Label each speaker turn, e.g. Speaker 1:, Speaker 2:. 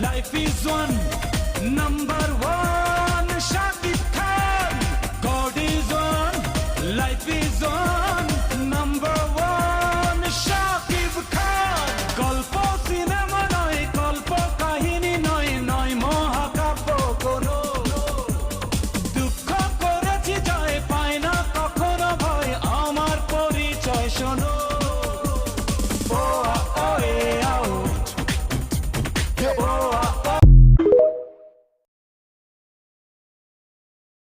Speaker 1: Life is one, number one, Shakib Khan. God is one, life is one, number one, Shakib Khan. গল্প cinema নয়, গল্প কাহিনী নয়, নয় মহাকাব্য কোনো। দুঃখ করেছি জয়, পায় না কখনো ভয়, আমার পরিচয় শোনো। ও আ ও এ আ ও, ও আ ও